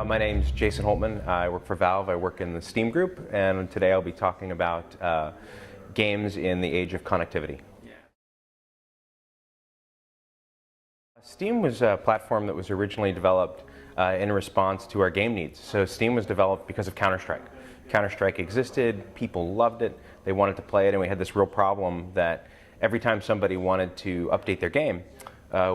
My name's Jason Holtman. I work for Valve. I work in the Steam group, and today I'll be talking about games in the age of connectivity. Steam was a platform that was originally developed in response to our game needs. So Steam was developed because of Counter-Strike. Counter-Strike existed, people loved it, they wanted to play it, and we had this real problem that every time somebody wanted to update their game,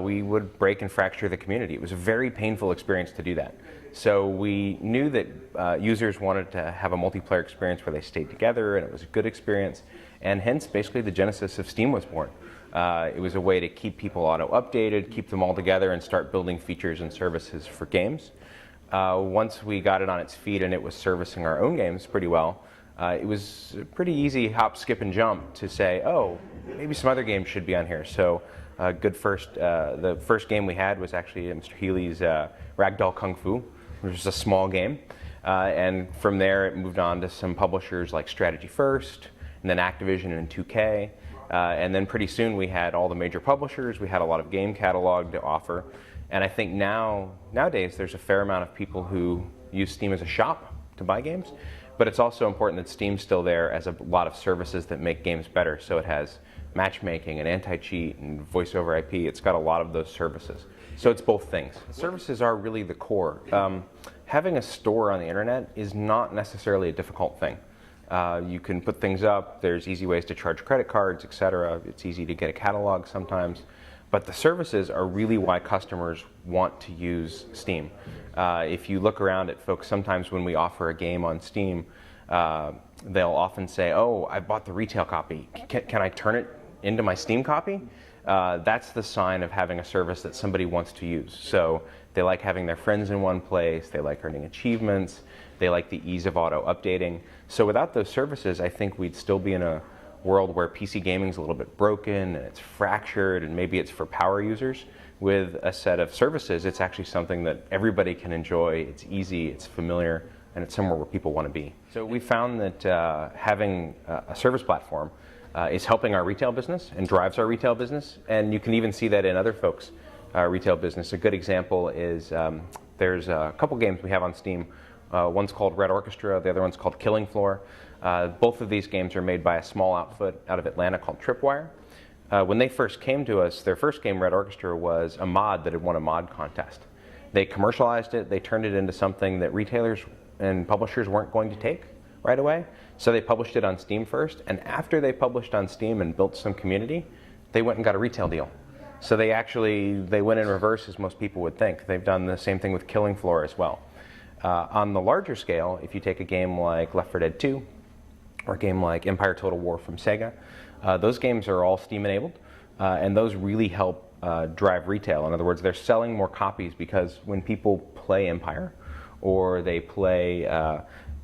we would break and fracture the community. It was a very painful experience to do that. So we knew that users wanted to have a multiplayer experience where they stayed together and it was a good experience, and hence basically the genesis of Steam was born. It was a way to keep people auto-updated, keep them all together, and start building features and services for games. Once we got it on its feet and it was servicing our own games pretty well, it was a pretty easy hop, skip, and jump to say, oh, maybe some other games should be on here. So the first game we had was actually Mr. Healy's Ragdoll Kung Fu, which was a small game. And from there it moved on to some publishers like Strategy First, and then Activision and 2K. And then pretty soon we had all the major publishers, we had a lot of game catalog to offer. And I think nowadays there's a fair amount of people who use Steam as a shop to buy games, but it's also important that Steam's still there as a lot of services that make games better. So it has matchmaking and anti-cheat and voice over IP. It's got a lot of those services. So it's both things. Services are really the core. Having a store on the internet is not necessarily a difficult thing. You can put things up, there's easy ways to charge credit cards, etc. It's easy to get a catalog sometimes. But the services are really why customers want to use Steam. If you look around at folks, sometimes when we offer a game on Steam, they'll often say, oh, I bought the retail copy. Can I turn it into my Steam copy? That's the sign of having a service that somebody wants to use. So they like having their friends in one place, they like earning achievements, they like the ease of auto-updating. So without those services, I think we'd still be in a world where PC gaming is a little bit broken and it's fractured, and maybe it's for power users. With a set of services, it's actually something that everybody can enjoy, it's easy, it's familiar, and it's somewhere where people want to be. So we found that having a service platform is helping our retail business and drives our retail business, and you can even see that in other folks' retail business. A good example is there's a couple games we have on Steam. One's called Red Orchestra, the other one's called Killing Floor. Both of these games are made by a small outfit out of Atlanta called Tripwire. When they first came to us, their first game, Red Orchestra, was a mod that had won a mod contest. They commercialized it, they turned it into something that retailers and publishers weren't going to take right away. So they published it on Steam first, and after they published on Steam and built some community, they went and got a retail deal. So they went in reverse, as most people would think. They've done the same thing with Killing Floor as well. On the larger scale, if you take a game like Left 4 Dead 2, or a game like Empire Total War from Sega, those games are all Steam enabled, and those really help drive retail. In other words, they're selling more copies because when people play Empire, or they play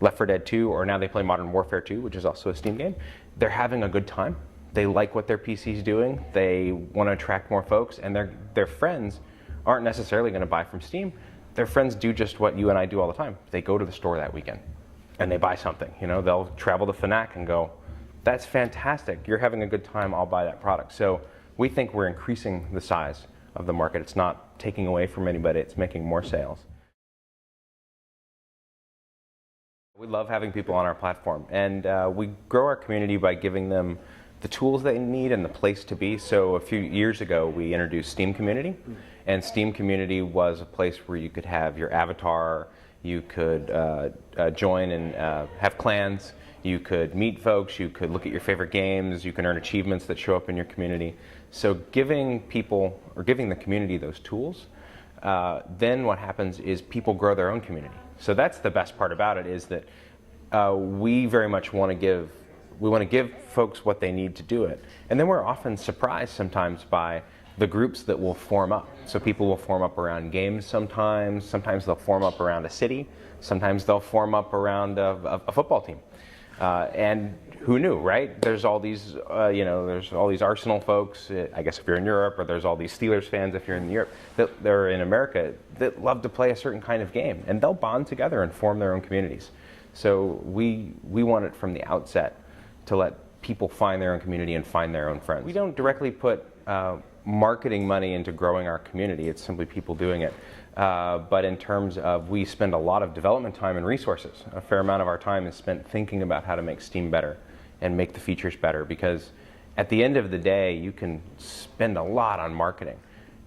Left 4 Dead 2, or now they play Modern Warfare 2, which is also a Steam game, they're having a good time. They like what their PC's doing, they want to attract more folks, and their friends aren't necessarily going to buy from Steam. Their friends do just what you and I do all the time. They go to the store that weekend and they buy something. You know, they'll travel to Fnac and go, that's fantastic, you're having a good time, I'll buy that product. So we think we're increasing the size of the market. It's not taking away from anybody, it's making more sales. We love having people on our platform, and we grow our community by giving them the tools they need and the place to be. So a few years ago we introduced Steam Community, and Steam Community was a place where you could have your avatar, you could join and have clans, you could meet folks, you could look at your favorite games, you can earn achievements that show up in your community. So giving people, or giving the community those tools, then what happens is people grow their own community. So that's the best part about it, is that we very much want to give folks what they need to do it. And then we're often surprised sometimes by the groups that will form up. So people will form up around games sometimes they'll form up around a city, sometimes they'll form up around a football team. And who knew, right? There's all these, there's all these Arsenal folks, I guess if you're in Europe, or there's all these Steelers fans if you're in Europe, they're in America, that love to play a certain kind of game, and they'll bond together and form their own communities. So we want it from the outset to let people find their own community and find their own friends. We don't directly put marketing money into growing our community. It's simply people doing it. But in terms of, we spend a lot of development time and resources. A fair amount of our time is spent thinking about how to make Steam better and make the features better, because at the end of the day, you can spend a lot on marketing.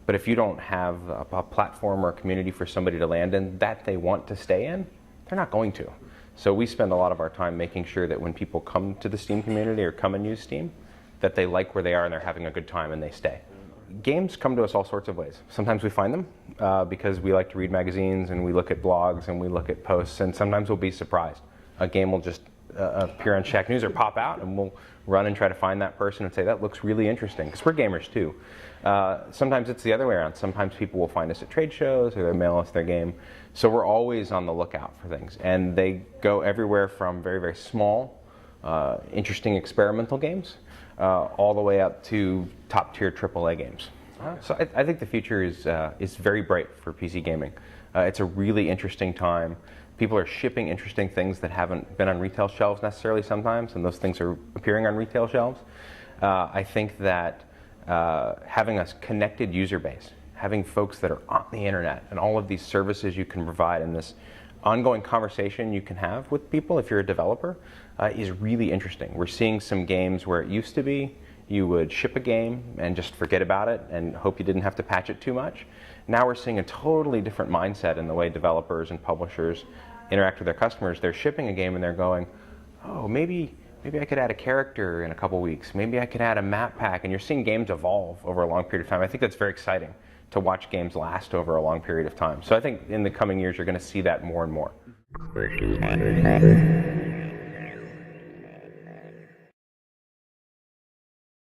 But if you don't have a platform or a community for somebody to land in that they want to stay in, they're not going to. So we spend a lot of our time making sure that when people come to the Steam community or come and use Steam, that they like where they are and they're having a good time and they stay. Games come to us all sorts of ways. Sometimes we find them because we like to read magazines and we look at blogs and we look at posts, and sometimes we'll be surprised. A game will just appear on Shack News or pop out, and we'll run and try to find that person and say, that looks really interesting, because we're gamers too. Sometimes it's the other way around. Sometimes people will find us at trade shows or they'll mail us their game. So we're always on the lookout for things, and they go everywhere from very, very small, interesting experimental games all the way up to top-tier AAA games. So I think the future is very bright for PC gaming. It's a really interesting time. People are shipping interesting things that haven't been on retail shelves necessarily sometimes, and those things are appearing on retail shelves. I think that having a connected user base, having folks that are on the internet, and all of these services you can provide, and this ongoing conversation you can have with people if you're a developer, is really interesting. We're seeing some games where it used to be you would ship a game and just forget about it and hope you didn't have to patch it too much. Now we're seeing a totally different mindset in the way developers and publishers interact with their customers. They're shipping a game and they're going, oh, maybe I could add a character in a couple weeks. Maybe I could add a map pack. And you're seeing games evolve over a long period of time. I think that's very exciting to watch games last over a long period of time. So I think in the coming years you're going to see that more and more.